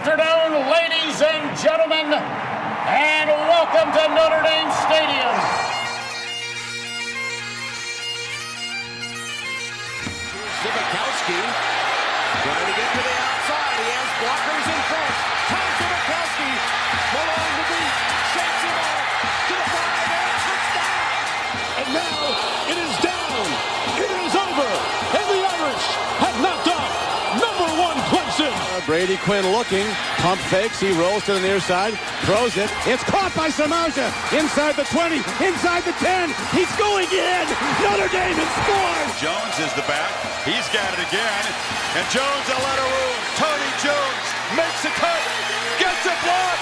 afternoon, ladies and gentlemen, and welcome to Notre Dame Stadium. Zibikowski trying to get to the outside. He has blockers in front. Tom Zibikowski, along the beat, shakes him off to the 5 and touchdown. And now it is down. It is over. And the Irish have knocked off number 1 Clemson. Brady Quinn looking, pump fakes, he rolls to the near side, throws it, it's caught by Samaja, inside the 20, inside the 10, he's going in, Notre Dame has scored! Jones is the back, he's got it again, and Jones a lot of room, Tony Jones makes a cut, gets a block,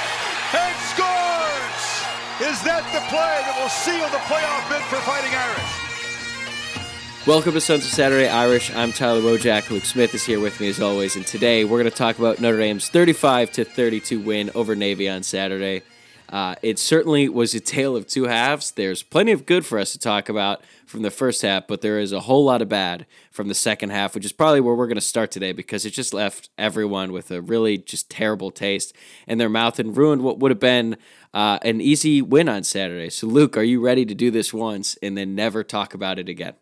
and scores! Is that the play that will seal the playoff bid for Fighting Irish? Welcome to Sons of Saturday Irish. I'm Tyler Wojak. Luke Smith is here with me as always, and today we're going to talk about Notre Dame's 35-32 win over Navy on Saturday. It certainly was a tale of two halves. There's plenty of good for us to talk about from the first half, but there is a whole lot of bad from the second half, which is probably where we're going to start today because it just left everyone with a really just terrible taste in their mouth and ruined what would have been an easy win on Saturday. So, Luke, are you ready to do this once and then never talk about it again?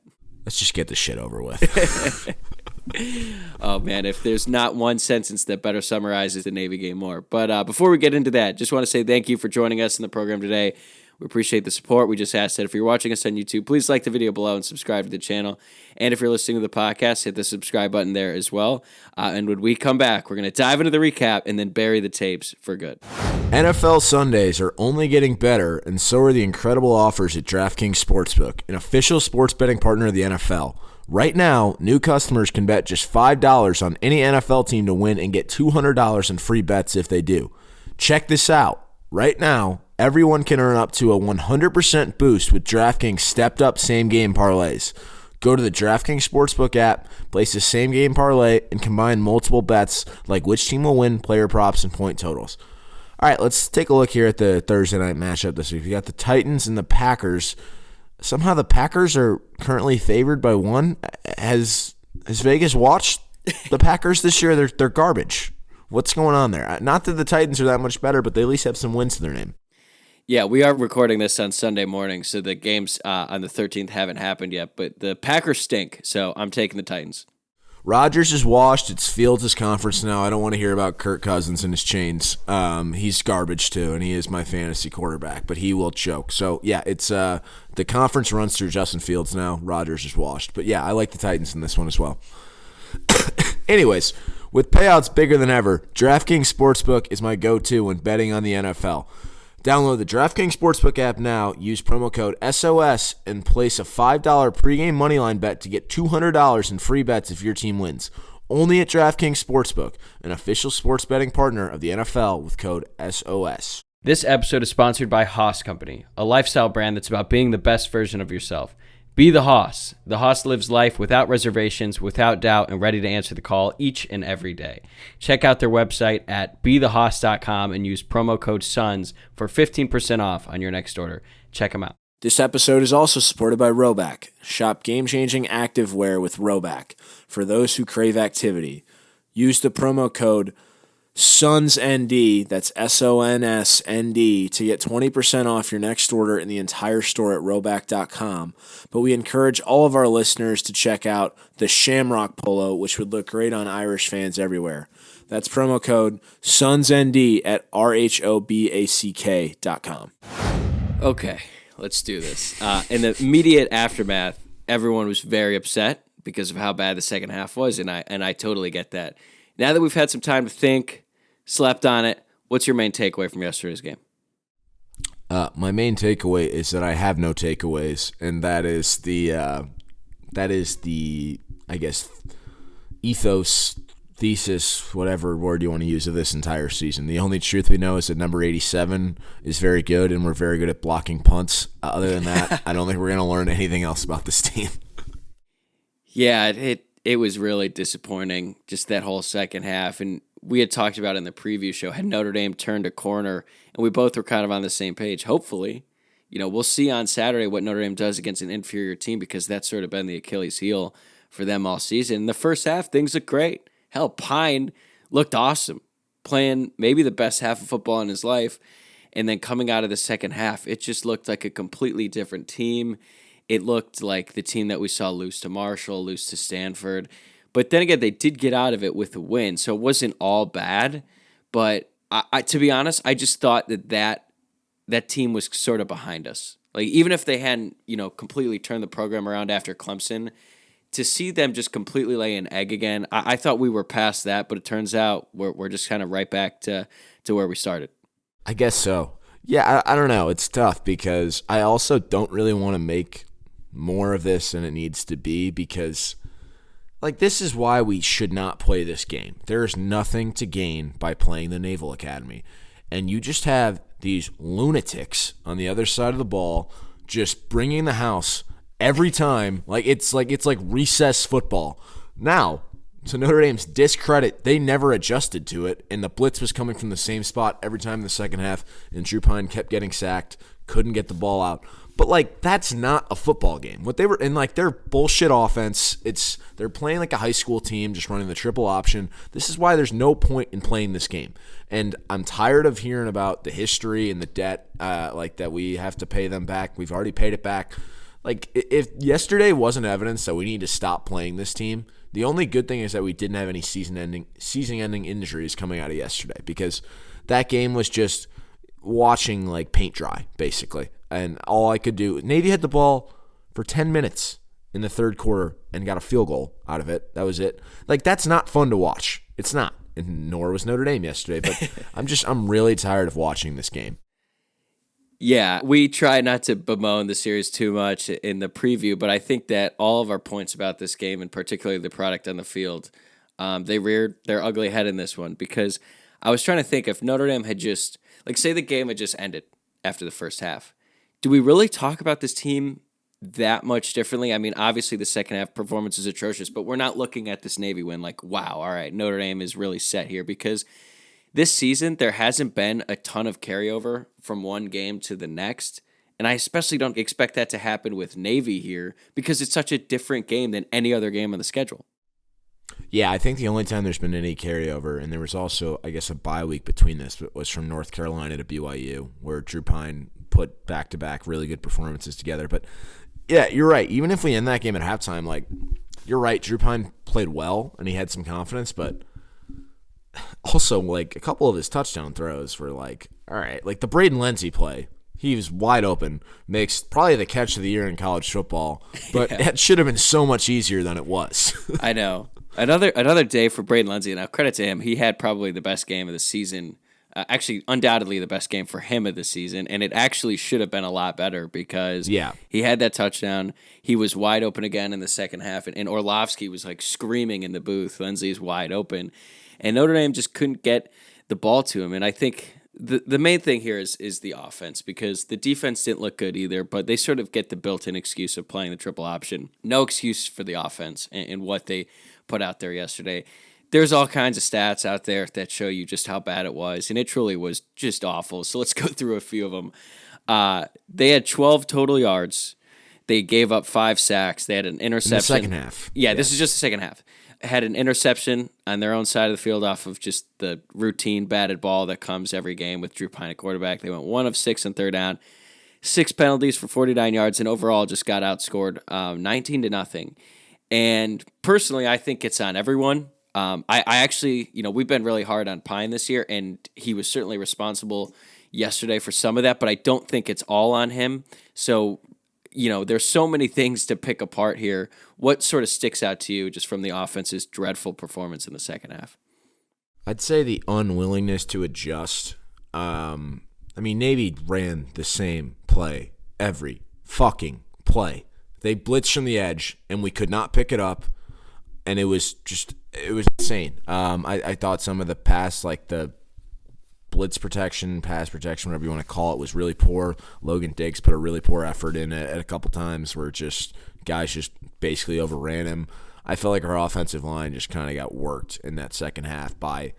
Let's just get this shit over with. Oh, man, if there's not one sentence that better summarizes the Navy game more. But before we get into that, just want to say thank you for joining us in the program today. We appreciate the support. We just asked that if you're watching us on YouTube, please like the video below and subscribe to the channel. And if you're listening to the podcast, hit the subscribe button there as well. And when we come back, we're going to dive into the recap and then bury the tapes for good. NFL Sundays are only getting better, and so are the incredible offers at DraftKings Sportsbook, an official sports betting partner of the NFL. Right now, new customers can bet just $5 on any NFL team to win and get $200 in free bets if they do. Check this out. Right now, everyone can earn up to a 100% boost with DraftKings stepped-up same-game parlays. Go to the DraftKings Sportsbook app, place a same-game parlay, and combine multiple bets like which team will win, player props, and point totals. All right, let's take a look here at the Thursday night matchup this week. We got the Titans and the Packers. Somehow the Packers are currently favored by 1. Has Vegas watched the Packers this year? They're garbage. What's going on there? Not that the Titans are that much better, but they at least have some wins to their name. Yeah, we are recording this on Sunday morning, so the games on the 13th haven't happened yet, but the Packers stink, so I'm taking the Titans. Rodgers is washed. It's Fields' conference now. I don't want to hear about Kirk Cousins and his chains. He's garbage too, and he is my fantasy quarterback, but he will choke. So, yeah, it's the conference runs through Justin Fields now. Rodgers is washed. But, yeah, I like the Titans in this one as well. Anyways, with payouts bigger than ever, DraftKings Sportsbook is my go-to when betting on the NFL. Download the DraftKings Sportsbook app now, use promo code SOS, and place a $5 pregame moneyline bet to get $200 in free bets if your team wins. Only at DraftKings Sportsbook, an official sports betting partner of the NFL with code SOS. This episode is sponsored by Haas Company, a lifestyle brand that's about being the best version of yourself. Be the Haas. The Haas lives life without reservations, without doubt, and ready to answer the call each and every day. Check out their website at bethehaas.com and use promo code SONS for 15% off on your next order. Check them out. This episode is also supported by Roback. Shop game-changing activewear with Roback for those who crave activity. Use the promo code SONSND, that's SONSND, to get 20% off your next order in the entire store at roback.com. But we encourage all of our listeners to check out the Shamrock Polo, which would look great on Irish fans everywhere. That's promo code SONSND at RHOBACK.com. Okay, let's do this. In the immediate aftermath, everyone was very upset because of how bad the second half was, and I totally get that. Now that we've had some time to think, slept on it, what's your main takeaway from yesterday's game? My main takeaway is that I have no takeaways, and that is the I guess ethos, thesis, whatever word you want to use of this entire season. The only truth we know is that number 87 is very good, and we're very good at blocking punts. Other than that, I don't think we're going to learn anything else about this team. Yeah, it was really disappointing, just that whole second half, and we had talked about in the preview show, had Notre Dame turned a corner, and we both were kind of on the same page. Hopefully, we'll see on Saturday what Notre Dame does against an inferior team, because that's sort of been the Achilles heel for them all season. In the first half, things looked great. Hell, Pine looked awesome. playing maybe the best half of football in his life. And then coming out of the second half, it just looked like a completely different team. It looked like the team that we saw lose to Marshall, lose to Stanford. But then again, they did get out of it with a win, so it wasn't all bad. But to be honest, I just thought that team was sort of behind us. Like, even if they hadn't, completely turned the program around after Clemson, to see them just completely lay an egg again, I thought we were past that, but it turns out we're just kind of right back to where we started. I guess so. Yeah, I don't know. It's tough because I also don't really want to make more of this than it needs to be because, this is why we should not play this game. There is nothing to gain by playing the Naval Academy. And you just have these lunatics on the other side of the ball just bringing the house every time. It's like recess football. Now, to Notre Dame's discredit, they never adjusted to it, and the blitz was coming from the same spot every time in the second half, and Drew Pine kept getting sacked, couldn't get the ball out. But, that's not a football game. What they were in, their bullshit offense, they're playing like a high school team, just running the triple option. This is why there's no point in playing this game. And I'm tired of hearing about the history and the debt, that we have to pay them back. We've already paid it back. If yesterday wasn't evidence that we need to stop playing this team, the only good thing is that we didn't have any season-ending injuries coming out of yesterday because that game was just watching paint dry, basically. And all I could do, Navy had the ball for 10 minutes in the third quarter and got a field goal out of it. That was it. That's not fun to watch. It's not. And nor was Notre Dame yesterday. But I'm really tired of watching this game. Yeah, we try not to bemoan the series too much in the preview, but I think that all of our points about this game, and particularly the product on the field, they reared their ugly head in this one because I was trying to think if Notre Dame had just, say the game had just ended after the first half. Do we really talk about this team that much differently? I mean, obviously the second half performance is atrocious, but we're not looking at this Navy win wow, all right, Notre Dame is really set here because this season, there hasn't been a ton of carryover from one game to the next, and I especially don't expect that to happen with Navy here because it's such a different game than any other game on the schedule. Yeah, I think the only time there's been any carryover, and there was also, I guess, a bye week between this, was from North Carolina to BYU, where Drew Pine put back-to-back really good performances together. But, yeah, you're right. Even if we end that game at halftime, you're right, Drew Pine played well, and he had some confidence, but also, a couple of his touchdown throws were all right. The Braden Lenzy play, he was wide open, makes probably the catch of the year in college football, but It should have been so much easier than it was. I know. Another day for Braden Lenzy. Now, credit to him. He had probably the best game of the season. Actually, undoubtedly the best game for him of the season, and it actually should have been a lot better because he had that touchdown. He was wide open again in the second half, and Orlovsky was screaming in the booth, Lenzy's wide open. And Notre Dame just couldn't get the ball to him. And I think the main thing here is the offense because the defense didn't look good either, but they sort of get the built-in excuse of playing the triple option. No excuse for the offense and what they put out there yesterday. There's all kinds of stats out there that show you just how bad it was, and it truly was just awful. So let's go through a few of them. They had 12 total yards. They gave up 5 sacks. They had an interception. In the second half. Yeah, this is just the second half. Had an interception on their own side of the field off of just the routine batted ball that comes every game with Drew Pine at quarterback. They went 1 of 6 on third down, 6 penalties for 49 yards, and overall just got outscored 19-0. And personally, I think it's on everyone. I actually, we've been really hard on Pine this year, and he was certainly responsible yesterday for some of that, but I don't think it's all on him. So, there's so many things to pick apart here. What sort of sticks out to you just from the offense's dreadful performance in the second half? I'd say the unwillingness to adjust. Navy ran the same play every fucking play. They blitzed from the edge, and we could not pick it up, and it was insane. I thought some of the pass, the blitz protection, pass protection, whatever you want to call it, was really poor. Logan Diggs put a really poor effort in it at a couple times where guys just basically overran him. I felt like our offensive line just kind of got worked in that second half by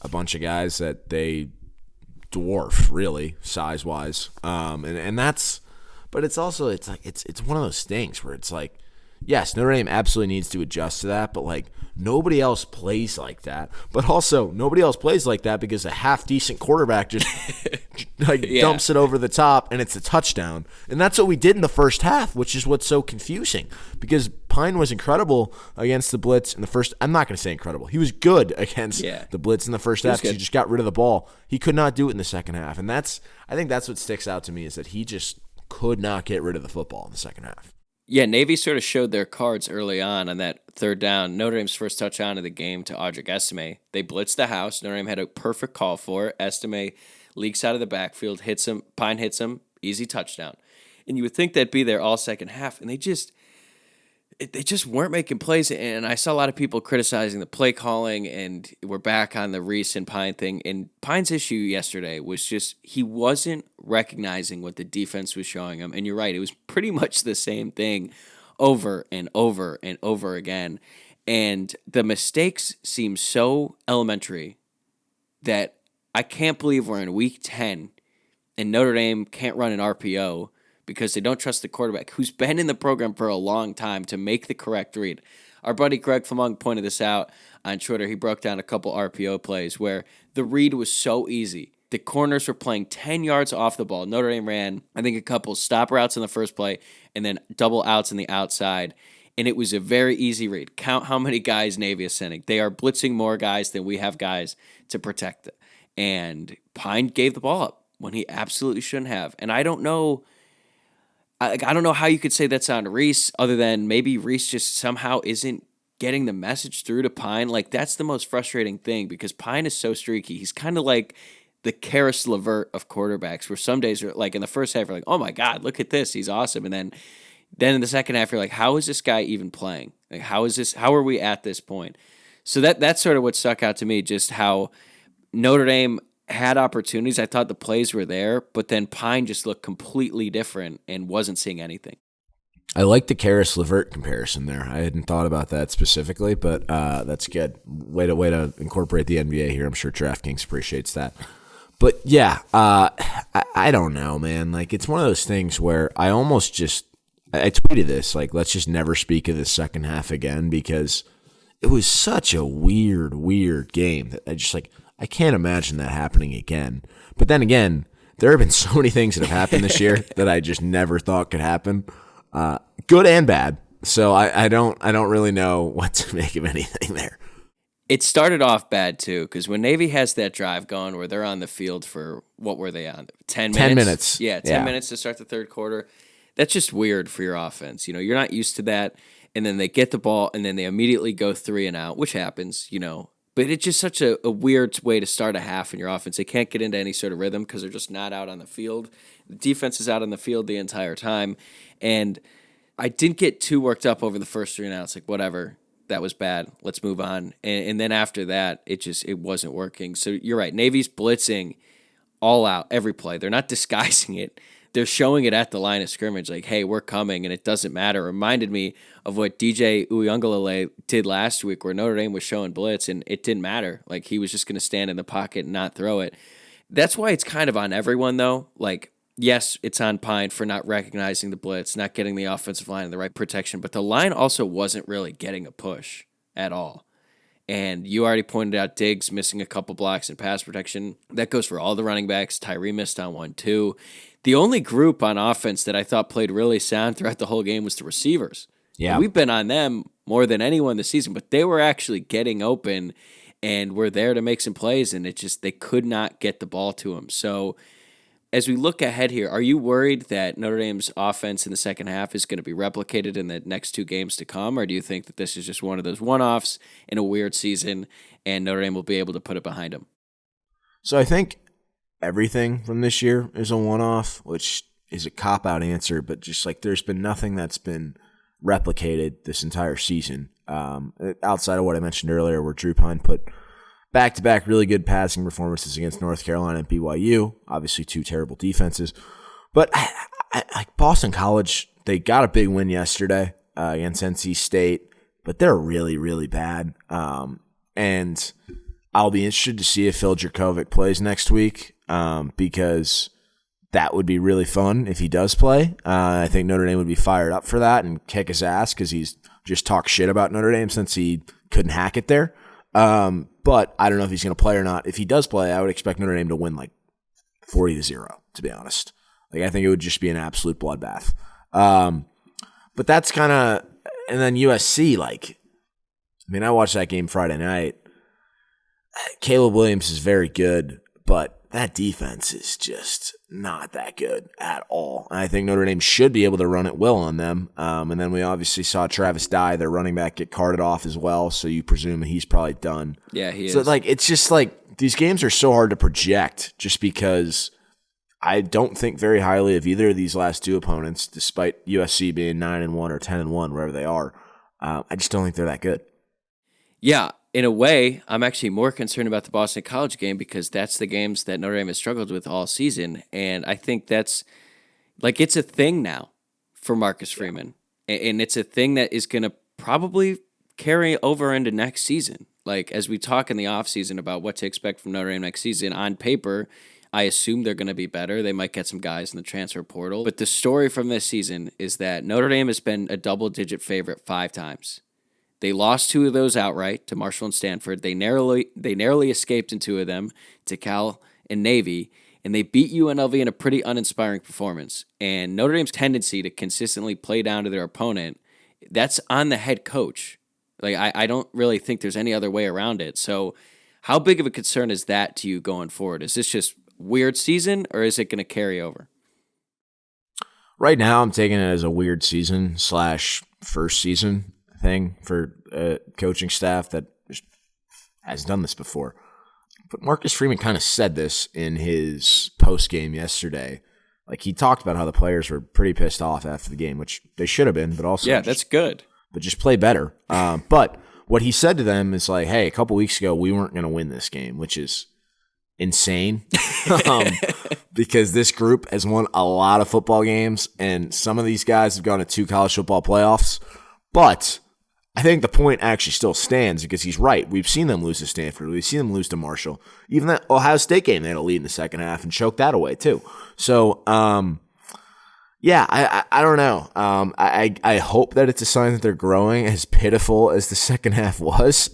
a bunch of guys that they dwarf, really, size-wise. And that's – but it's also – it's one of those things where it's yes, Notre Dame absolutely needs to adjust to that, but like nobody else plays like that. But also nobody else plays like that because a half decent quarterback just dumps it over the top and it's a touchdown. And that's what we did in the first half, which is what's so confusing because Pine was incredible against the blitz in the first. I'm not going to say incredible. He was good against the blitz in the first half because he just got rid of the ball. He could not do it in the second half. And I think that's what sticks out to me is that he just could not get rid of the football in the second half. Yeah, Navy sort of showed their cards early on that third down. Notre Dame's first touchdown of the game to Audric Estime. They blitzed the house. Notre Dame had a perfect call for it. Estime leaks out of the backfield, hits him. Pine hits him. Easy touchdown. And you would think they'd be there all second half, and they just weren't making plays. And I saw a lot of people criticizing the play calling, and we're back on the Reese and Pine thing. And Pine's issue yesterday was just he wasn't recognizing what the defense was showing him. And you're right, it was pretty much the same thing over and over and over again. And the mistakes seem so elementary that I can't believe we're in week 10 and Notre Dame can't run an RPO because they don't trust the quarterback who's been in the program for a long time to make the correct read. Our buddy Greg Flamung pointed this out on Twitter. He broke down a couple RPO plays where the read was so easy. The corners were playing 10 yards off the ball. Notre Dame ran, I think, a couple stop routes in the first play and then double outs on the outside. And it was a very easy read. Count how many guys Navy is sending. They are blitzing more guys than we have guys to protect it. And Pine gave the ball up when he absolutely shouldn't have. And I don't know how you could say that's on Reese other than maybe Reese just somehow isn't getting the message through to Pine. Like, that's the most frustrating thing because Pine is so streaky. He's kind of like the Karis LeVert of quarterbacks where some days are like in the first half you're like, oh my God, look at this. He's awesome. And then in the second half you're like, how is this guy even playing? Like, how are we at this point? So that's sort of what stuck out to me, just how Notre Dame had opportunities. I thought the plays were there, but then Pine just looked completely different and wasn't seeing anything. I like the Karis LeVert comparison there. I hadn't thought about that specifically, but that's good. Way to incorporate the NBA here. I'm sure DraftKings appreciates that. But yeah, I don't know, man. Like, it's one of those things where I tweeted this, like, let's just never speak of the second half again because it was such a weird game that I can't imagine that happening again. But then again, there have been so many things that have happened this year that I just never thought could happen, good and bad. So I don't really know what to make of anything there. It started off bad too, because when Navy has that drive going where they're on the field for, what were they on? 10 minutes? 10 minutes. Yeah, 10 minutes to start the third quarter. That's just weird for your offense. You know, you're not used to that. And then they get the ball and then they immediately go 3 and out, which happens, you know. But it's just such a weird way to start a half in your offense. They can't get into any sort of rhythm because they're just not out on the field. The defense is out on the field the entire time. And I didn't get too worked up over the first 3 and outs. Like, whatever, that was bad. Let's move on. And then after that, it wasn't working. So you're right. Navy's blitzing all out every play. They're not disguising it. They're showing it at the line of scrimmage, like, hey, we're coming, and it doesn't matter. It reminded me of what DJ Uiagalelei did last week where Notre Dame was showing blitz, and it didn't matter. Like, he was just going to stand in the pocket and not throw it. That's why it's kind of on everyone, though. Like, yes, it's on Pine for not recognizing the blitz, not getting the offensive line in the right protection, but the line also wasn't really getting a push at all. And you already pointed out Diggs missing a couple blocks in pass protection. That goes for all the running backs. Tyree missed on one, too. The only group on offense that I thought played really sound throughout the whole game was the receivers. Yeah, we've been on them more than anyone this season, but they were actually getting open and were there to make some plays, and they could not get the ball to them. So as we look ahead here, are you worried that Notre Dame's offense in the second half is going to be replicated in the next 2 games to come, or do you think that this is just one of those one-offs in a weird season and Notre Dame will be able to put it behind them? So I think everything from this year is a one-off, which is a cop-out answer, but just like there's been nothing that's been replicated this entire season outside of what I mentioned earlier where Drew Pine put back-to-back really good passing performances against North Carolina and BYU, obviously 2 terrible defenses. But like Boston College, they got a big win yesterday against NC State, but they're really, really bad. And I'll be interested to see if Phil Dracovic plays next week because that would be really fun if he does play. I think Notre Dame would be fired up for that and kick his ass because he's just talked shit about Notre Dame since he couldn't hack it there. But I don't know if he's going to play or not. If he does play, I would expect Notre Dame to win like 40-0, to be honest. Like, I think it would just be an absolute bloodbath. But that's kind of, and then USC, like, I mean, I watched that game Friday night. Caleb Williams is very good, but that defense is just not that good at all. And I think Notre Dame should be able to run it well on them. And then we obviously saw Travis Dye, their running back, get carted off as well, so you presume he's probably done. Yeah, he is. So, like, it's just like these games are so hard to project just because I don't think very highly of either of these last two opponents, despite USC being 9-1 or 10-1, wherever they are. I just don't think they're that good. Yeah, in a way, I'm actually more concerned about the Boston College game because that's the games that Notre Dame has struggled with all season. And I think that's, like, it's a thing now for Marcus Freeman. And it's a thing that is going to probably carry over into next season. Like, as we talk in the offseason about what to expect from Notre Dame next season, on paper, I assume they're going to be better. They might get some guys in the transfer portal. But the story from this season is that Notre Dame has been a double-digit favorite 5 times. They lost 2 of those outright to Marshall and Stanford. They narrowly escaped in 2 of them to Cal and Navy, and they beat UNLV in a pretty uninspiring performance. And Notre Dame's tendency to consistently play down to their opponent, that's on the head coach. Like, I don't really think there's any other way around it. So how big of a concern is that to you going forward? Is this just weird season, or is it going to carry over? Right now, I'm taking it as a weird season / first season thing for a coaching staff that just hasn't done this before. But Marcus Freeman kind of said this in his post game yesterday. Like, he talked about how the players were pretty pissed off after the game, which they should have been, but also that's good. But just play better. But what he said to them is like, hey, a couple weeks ago we weren't going to win this game, which is insane because this group has won a lot of football games, and some of these guys have gone to 2 college football playoffs. But I think the point actually still stands because he's right. We've seen them lose to Stanford. We've seen them lose to Marshall. Even that Ohio State game, they had a lead in the second half and choked that away too. So, yeah, I don't know. I hope that it's a sign that they're growing, as pitiful as the second half was.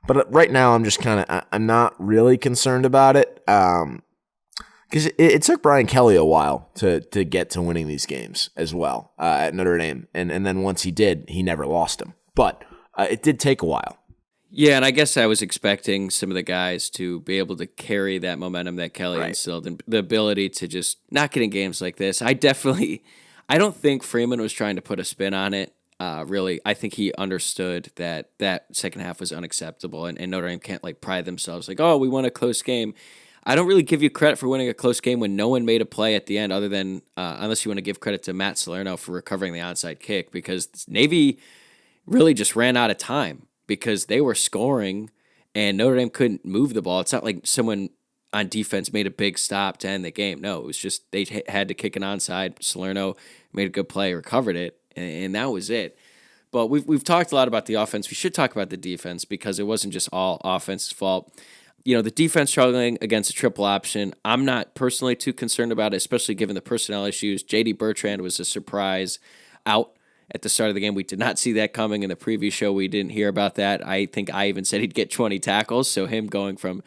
But right now, I'm just I'm not really concerned about it. Because it took Brian Kelly a while to get to winning these games as well at Notre Dame. And then once he did, he never lost them. But it did take a while. Yeah, and I guess I was expecting some of the guys to be able to carry that momentum that Kelly instilled and the ability to just not get in games like this. I don't think Freeman was trying to put a spin on it. Really, I think he understood that second half was unacceptable, and Notre Dame can't like pride themselves like, oh, we won a close game. I don't really give you credit for winning a close game when no one made a play at the end other than, unless you want to give credit to Matt Salerno for recovering the onside kick, because Navy really just ran out of time because they were scoring and Notre Dame couldn't move the ball. It's not like someone on defense made a big stop to end the game. No, it was just they had to kick an onside. Salerno made a good play, recovered it, and that was it. But we've talked a lot about the offense. We should talk about the defense because it wasn't just all offense's fault. You know, the defense struggling against a triple option, I'm not personally too concerned about it, especially given the personnel issues. J.D. Bertrand was a surprise out at the start of the game. We did not see that coming in the preview show. We didn't hear about that. I think I even said he'd get 20 tackles, so him going from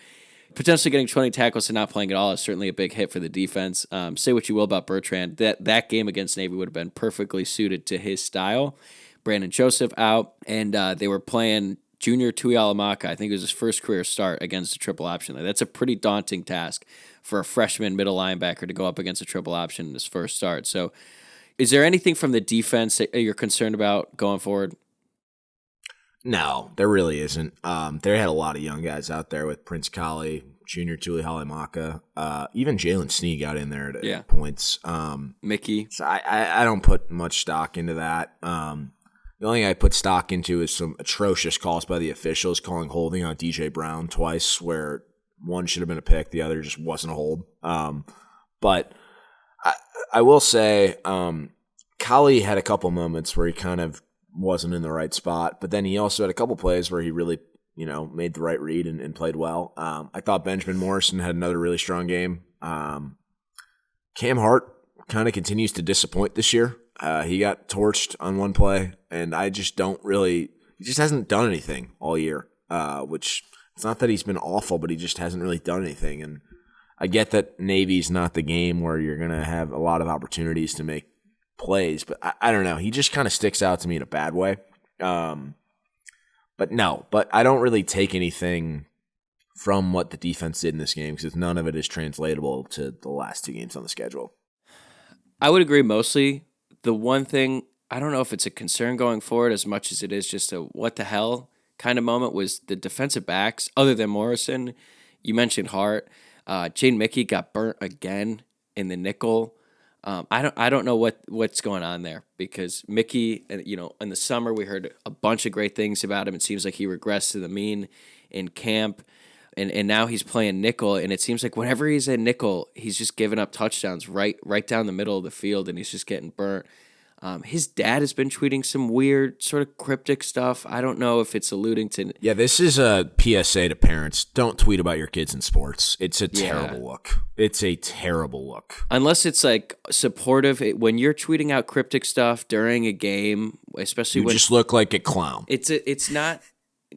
potentially getting 20 tackles to not playing at all is certainly a big hit for the defense. Say what you will about Bertrand. That game against Navy would have been perfectly suited to his style. Brandon Joseph out, and they were playing junior Tuihalamaka. I think it was his first career start against a triple option. That's a pretty daunting task for a freshman middle linebacker to go up against a triple option in his first start. So is there anything from the defense that you're concerned about going forward? No, there really isn't. They had a lot of young guys out there with Prince Kali, junior Tuihalamaka. Even Jalen Snee got in there at points. Mickey. So I don't put much stock into that. The only thing I put stock into is some atrocious calls by the officials, calling holding on DJ Brown twice, where one should have been a pick, the other just wasn't a hold. But I will say, Kali had a couple moments where he kind of wasn't in the right spot, but then he also had a couple plays where he really, made the right read and played well. I thought Benjamin Morrison had another really strong game. Cam Hart kind of continues to disappoint this year. He got torched on one play, and I just don't really – he just hasn't done anything all year, which it's not that he's been awful, but he just hasn't really done anything. And I get that Navy's not the game where you're going to have a lot of opportunities to make plays, but I don't know. He just kind of sticks out to me in a bad way. But I don't really take anything from what the defense did in this game because none of it is translatable to the last 2 games on the schedule. I would agree mostly. The one thing, I don't know if it's a concern going forward as much as it is just a what the hell kind of moment, was the defensive backs, other than Morrison. You mentioned Hart. Jane Mickey got burnt again in the nickel. I don't know what's going on there, because Mickey, in the summer we heard a bunch of great things about him. It seems like he regressed to the mean in camp, and now he's playing nickel, and it seems like whenever he's in nickel, he's just giving up touchdowns right down the middle of the field, and he's just getting burnt. His dad has been tweeting some weird sort of cryptic stuff. I don't know if it's alluding to... Yeah, this is a PSA to parents. Don't tweet about your kids in sports. It's a terrible look. It's a terrible look. Unless it's like supportive. When you're tweeting out cryptic stuff during a game, especially when... You just look like a clown. It's not...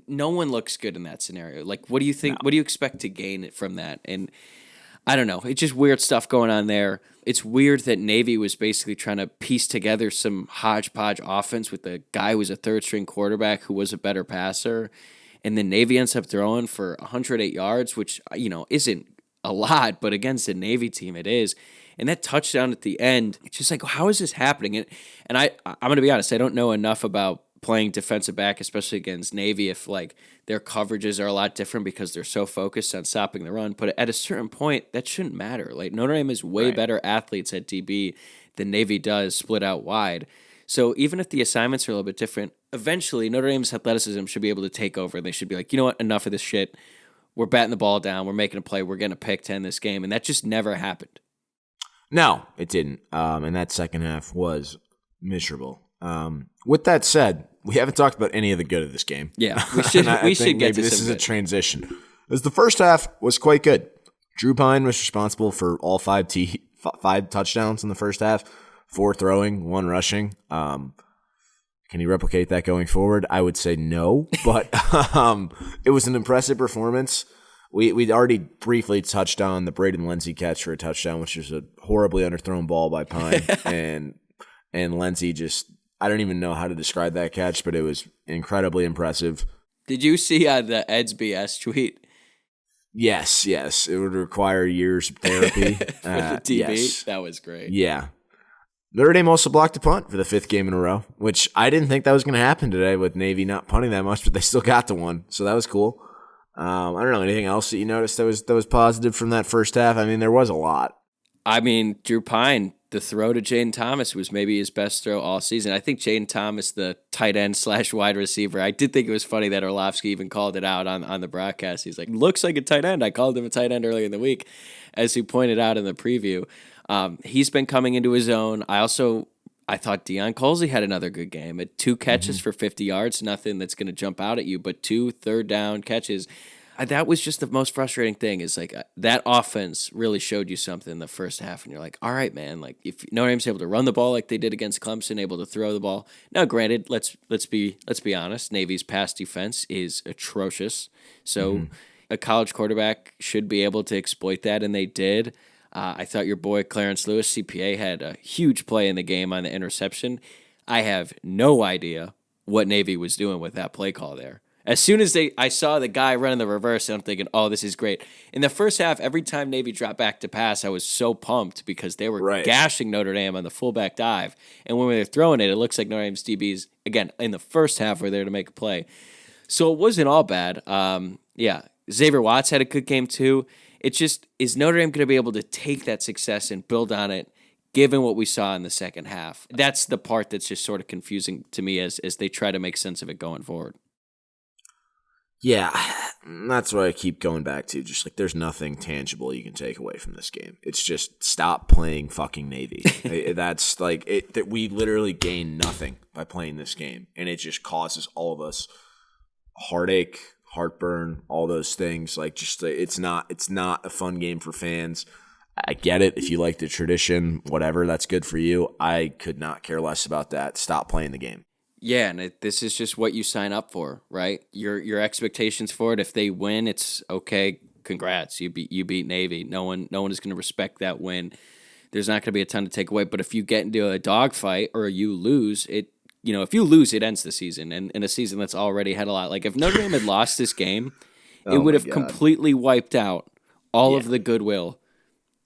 No one looks good in that scenario. Like, what do you think? No. What do you expect to gain from that? And I don't know. It's just weird stuff going on there. It's weird that Navy was basically trying to piece together some hodgepodge offense with a guy who was a third-string quarterback who was a better passer. And then Navy ends up throwing for 108 yards, which, isn't a lot, but against a Navy team, it is. And that touchdown at the end, it's just like, how is this happening? And I'm going to be honest, I don't know enough about playing defensive back, especially against Navy, if like their coverages are a lot different because they're so focused on stopping the run. But at a certain point, that shouldn't matter. Like, Notre Dame has way better athletes at DB than Navy does split out wide. So even if the assignments are a little bit different, eventually Notre Dame's athleticism should be able to take over. They should be like, you know what, enough of this shit. We're batting the ball down. We're making a play. We're getting a pick to end this game. And that just never happened. No, it didn't. And that second half was miserable. With that said, we haven't talked about any of the good of this game. Yeah, we should. We should get to this is good. A transition. As the first half was quite good. Drew Pine was responsible for all 5 touchdowns in the first half, 4 throwing, 1 rushing. Can he replicate that going forward? I would say no, but it was an impressive performance. We'd already briefly touched on the Braden Lindsey catch for a touchdown, which was a horribly underthrown ball by Pine, and Lindsey just. I don't even know how to describe that catch, but it was incredibly impressive. Did you see the Ed's BS tweet? Yes. It would require years of therapy. For the DB? Yes. That was great. Yeah. Notre Dame also blocked a punt for the 5th game in a row, which I didn't think that was going to happen today with Navy not punting that much, but they still got to one, so that was cool. I don't know, anything else that you noticed that was positive from that first half? I mean, there was a lot. I mean, Drew Pine, the throw to Jaden Thomas was maybe his best throw all season. I think Jaden Thomas, the tight end / wide receiver, I did think it was funny that Orlovsky even called it out on the broadcast. He's like, looks like a tight end. I called him a tight end earlier in the week, as he pointed out in the preview. He's been coming into his own. I thought Deion Colsey had another good game. 2 catches for 50 yards, nothing that's going to jump out at you, but 2 third-down catches. That was just the most frustrating thing, is like that offense really showed you something in the first half, and you're like, all right, man, like if Notre Dame's able to run the ball like they did against Clemson, able to throw the ball. Now, granted, let's be honest, Navy's pass defense is atrocious, so a college quarterback should be able to exploit that, and they did. I thought your boy Clarence Lewis, CPA, had a huge play in the game on the interception. I have no idea what Navy was doing with that play call there. As soon as I saw the guy running the reverse, and I'm thinking, oh, this is great. In the first half, every time Navy dropped back to pass, I was so pumped because they were gashing Notre Dame on the fullback dive. And when they were throwing it, it looks like Notre Dame's DBs, again, in the first half, were there to make a play. So it wasn't all bad. Xavier Watts had a good game too. It's just, is Notre Dame going to be able to take that success and build on it, given what we saw in the second half? That's the part that's just sort of confusing to me as they try to make sense of it going forward. Yeah, that's what I keep going back to. Just like, there's nothing tangible you can take away from this game. It's just stop playing fucking Navy. That's like it. That we literally gain nothing by playing this game, and it just causes all of us heartache, heartburn, all those things. Like, just it's not a fun game for fans. I get it. If you like the tradition, whatever, that's good for you. I could not care less about that. Stop playing the game. Yeah, and this is just what you sign up for, right? Your expectations for it. If they win, it's okay. Congrats, you beat Navy. No one is going to respect that win. There's not going to be a ton to take away. But if you get into a dogfight or you lose, if you lose, it ends the season, and in a season that's already had a lot. Like if Notre Dame had lost this game, it would have completely wiped out all of the goodwill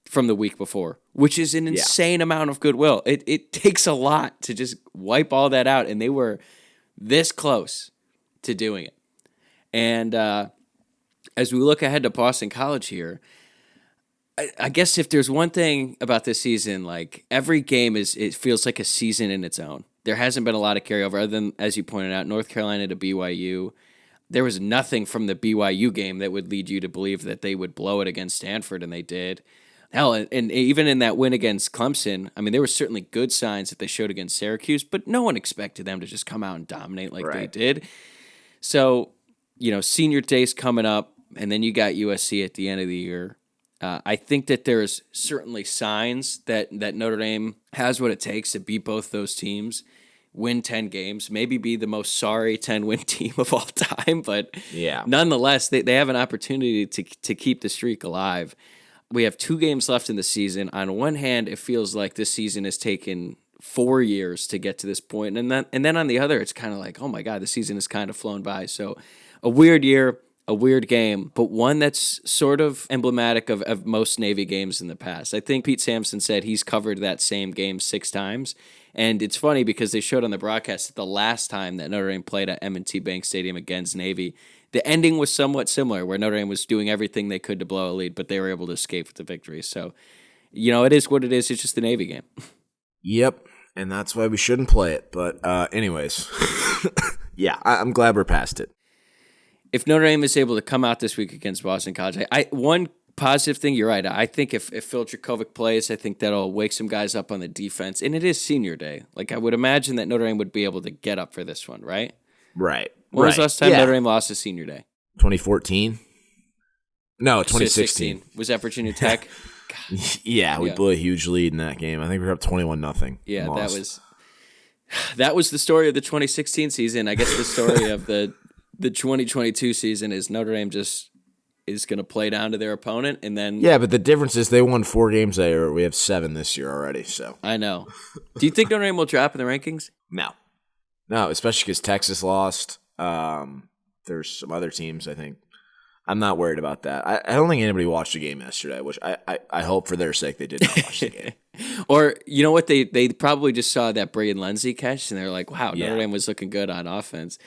from the week before, which is an insane amount of goodwill. It takes a lot to just wipe all that out, and they were this close to doing it. And as we look ahead to Boston College here, I guess if there's one thing about this season, like every game it feels like a season in its own. There hasn't been a lot of carryover other than, as you pointed out, North Carolina to BYU. There was nothing from the BYU game that would lead you to believe that they would blow it against Stanford, and they did. Hell, and even in that win against Clemson, I mean, there were certainly good signs that they showed against Syracuse, but no one expected them to just come out and dominate like they did. So, senior day's coming up, and then you got USC at the end of the year. I think that there's certainly signs that Notre Dame has what it takes to beat both those teams, win 10 games, maybe be the most sorry 10-win team of all time. But nonetheless, they have an opportunity to keep the streak alive. We have 2 games left in the season. On one hand, it feels like this season has taken 4 years to get to this point. And then on the other, it's kind of like, oh my God, the season has kind of flown by. So a weird year. A weird game, but one that's sort of emblematic of most Navy games in the past. I think Pete Sampson said he's covered that same game 6 times, and it's funny because they showed on the broadcast that the last time that Notre Dame played at M&T Bank Stadium against Navy, the ending was somewhat similar, where Notre Dame was doing everything they could to blow a lead, but they were able to escape with the victory. So, it is what it is. It's just the Navy game. Yep, and that's why we shouldn't play it. But anyways, I'm glad we're past it. If Notre Dame is able to come out this week against Boston College, one positive thing, you're right. I think if Phil Dracovic plays, I think that'll wake some guys up on the defense. And it is senior day. Like, I would imagine that Notre Dame would be able to get up for this one, right? Right. When was the last time Notre Dame lost a senior day? 2014? No, 2016. Was that Virginia Tech? We blew a huge lead in that game. I think we were up 21-0. Yeah, that was the story of the 2016 season. I guess the story of the 2022 season is Notre Dame just is going to play down to their opponent, and then but the difference is they won 4 games that year. We have 7 this year already. So I know. Do you think Notre Dame will drop in the rankings? No, especially because Texas lost. There's some other teams. I think I'm not worried about that. I don't think anybody watched the game yesterday, which I hope for their sake they did not watch the game. Or you know what? They probably just saw that Braden Lenzy catch, and they're like, "Wow, Notre Dame was looking good on offense."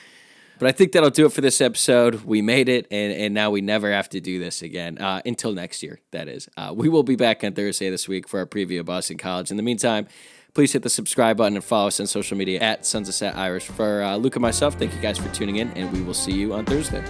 But I think that'll do it for this episode. We made it, and now we never have to do this again until next year, that is. We will be back on Thursday this week for our preview of Boston College. In the meantime, please hit the subscribe button and follow us on social media at Sons of Sat Irish. For Luke and myself, thank you guys for tuning in, and we will see you on Thursday.